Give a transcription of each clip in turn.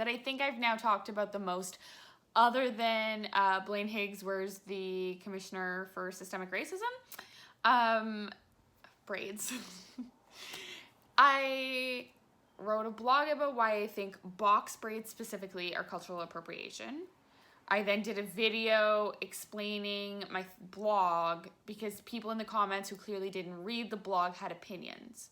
that I think I've now talked about the most, other than Blaine Higgs, where's the Commissioner for Systemic Racism. Braids. I wrote a blog about why I think box braids specifically are cultural appropriation. I then did a video explaining my blog because people in the comments who clearly didn't read the blog had opinions.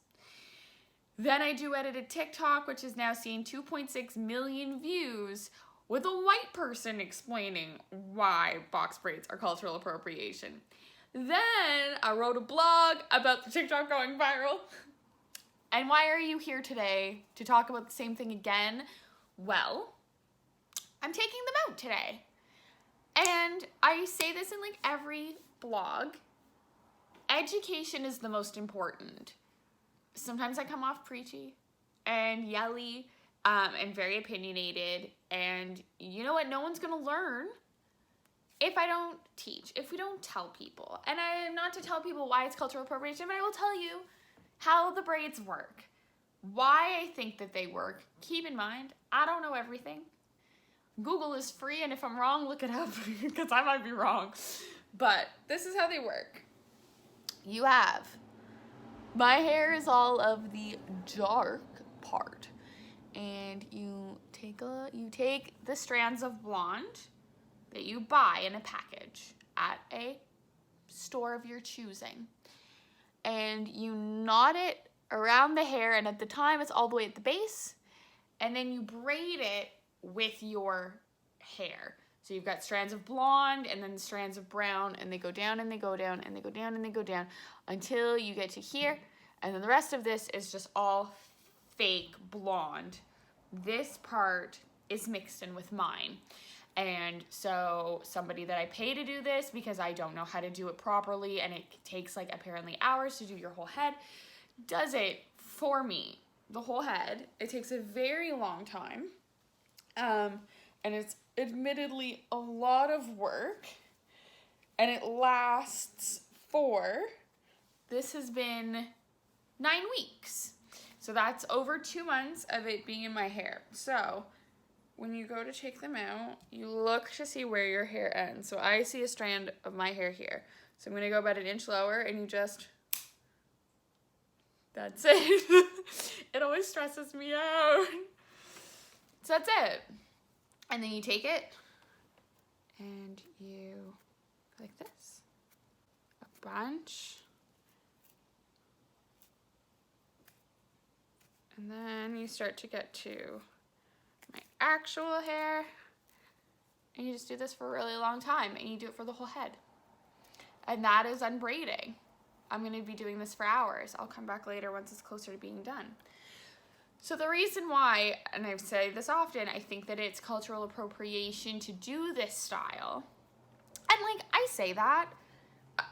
Then I edited TikTok, which has now seen 2.6 million views, with a white person explaining why box braids are cultural appropriation. Then I wrote a blog about the TikTok going viral. And why are you here today to talk about the same thing again? Well, I'm taking them out today. And I say this in like every blog. Education is the most important. Sometimes I come off preachy and yelly and very opinionated. And you know what? No one's going to learn if I don't teach, if we don't tell people. And I am not to tell people why it's cultural appropriation, but I will tell you how the braids work, why I think that they work. Keep in mind, I don't know everything. Google is free, and if I'm wrong, look it up, because I might be wrong. But this is how they work. You have, my hair is all of the dark part, and you take the strands of blonde that you buy in a package at a store of your choosing, and you knot it around the hair, and at the time it's all the way at the base, and then you braid it with your hair. So you've got strands of blonde and then strands of brown, and they go down and they go down and they go down and they go down until you get to here, and then the rest of this is just all fake blonde. This part is mixed in with mine. And so somebody that I pay to do this, because I don't know how to do it properly, and it takes like apparently hours to do your whole head, does it for me, the whole head. It takes a very long time, and it's admittedly a lot of work, and it lasts for, this has been 9 weeks. So that's over 2 months of it being in my hair. So when you go to take them out, you look to see where your hair ends. So I see a strand of my hair here. So I'm going to go about 1 inch lower, and you just, that's it. It always stresses me out. So that's it. And then you take it and you, like this, a bunch. And then you start to get to my actual hair, and you just do this for a really long time, and you do it for the whole head. And that is unbraiding. I'm going to be doing this for hours. I'll come back later once it's closer to being done. So the reason why, and I've said this often, I think that it's cultural appropriation to do this style. And like, I say that,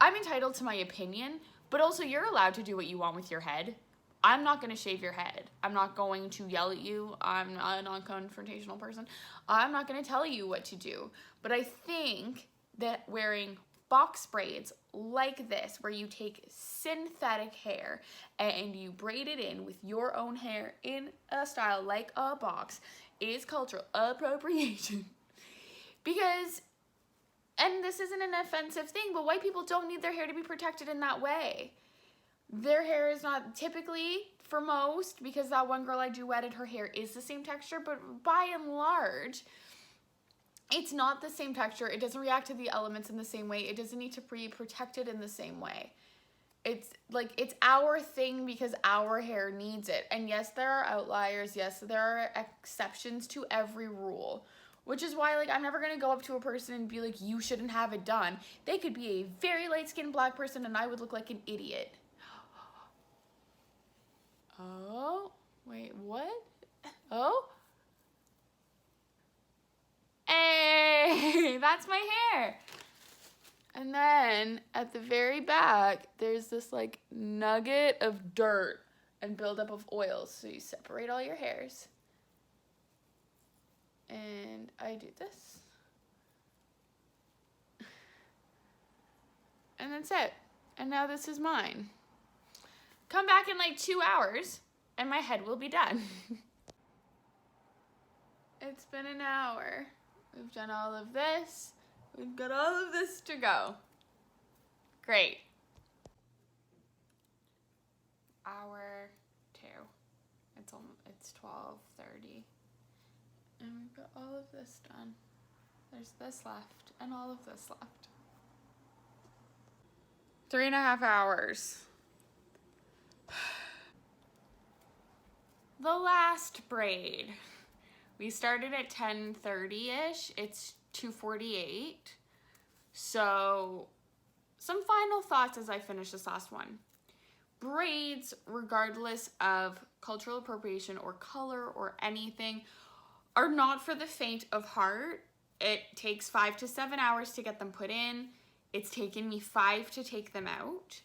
I'm entitled to my opinion, but also you're allowed to do what you want with your head. I'm not going to shave your head. I'm not going to yell at you. I'm not a non-confrontational person. I'm not going to tell you what to do. But I think that wearing box braids like this, where you take synthetic hair and you braid it in with your own hair in a style like a box, is cultural appropriation. Because, and this isn't an offensive thing, but white people don't need their hair to be protected in that way. Their hair is not typically, for most, because that one girl I duetted, her hair is the same texture, but by and large, it's not the same texture. It doesn't react to the elements in the same way. It doesn't need to be protected in the same way. It's like, it's our thing because our hair needs it. And yes, there are outliers. Yes, there are exceptions to every rule, which is why, like, I'm never going to go up to a person and be like, you shouldn't have it done. They could be a very light-skinned black person and I would look like an idiot. Oh, wait, what? Oh? Hey, that's my hair. And then at the very back, there's this like nugget of dirt and buildup of oils. So you separate all your hairs. And I do this. And that's it. And now this is mine. Come back in like 2 hours and my head will be done. It's been an hour. We've done all of this. We've got all of this to go. Great. Hour 2. It's 12:30. And we've got all of this done. There's this left and all of this left. 3.5 hours. The last braid. We started at 10:30-ish. It's 2:48. So some final thoughts as I finish this last one. Braids, regardless of cultural appropriation or color or anything, are not for the faint of heart. It takes 5 to 7 hours to get them put in. It's taken me 5 to take them out.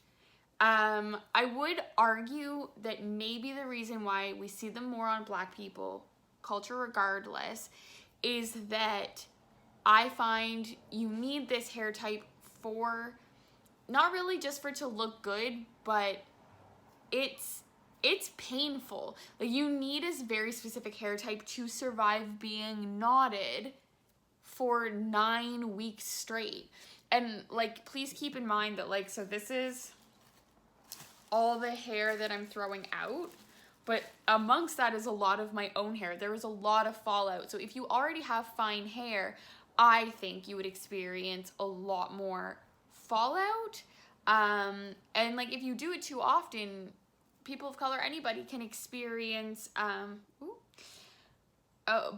I would argue that maybe the reason why we see them more on Black people, culture regardless, is that I find you need this hair type for, not really just for it to look good, but it's painful. Like, you need a very specific hair type to survive being knotted for 9 weeks straight. And like, please keep in mind that, like, so this is all the hair that I'm throwing out, but amongst that is a lot of my own hair. There was a lot of fallout. So if you already have fine hair, I think you would experience a lot more fallout. And like, if you do it too often, people of color, anybody can experience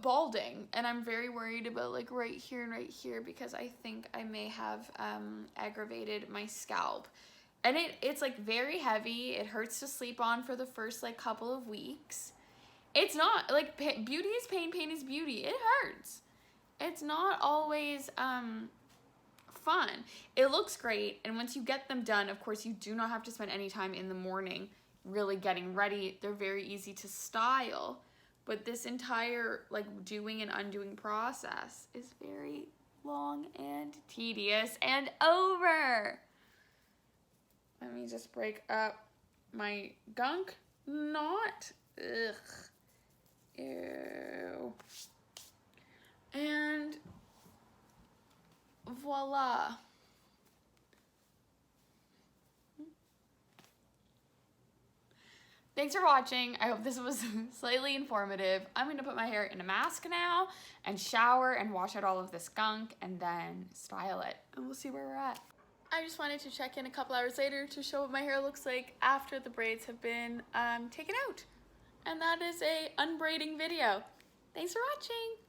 balding. And I'm very worried about like right here and right here, because I think I may have aggravated my scalp. And it's like very heavy. It hurts to sleep on for the first like couple of weeks. It's not like beauty is pain, pain is beauty. It hurts. It's not always fun. It looks great, and once you get them done, of course, you do not have to spend any time in the morning really getting ready. They're very easy to style, but this entire like doing and undoing process is very long and tedious and over. Let me just break up my gunk knot. Ugh. Ew. And voila. Thanks for watching. I hope this was slightly informative. I'm going to put my hair in a mask now and shower and wash out all of this gunk and then style it. And we'll see where we're at. I just wanted to check in a couple hours later to show what my hair looks like after the braids have been taken out. And that is a unbraiding video. Thanks for watching.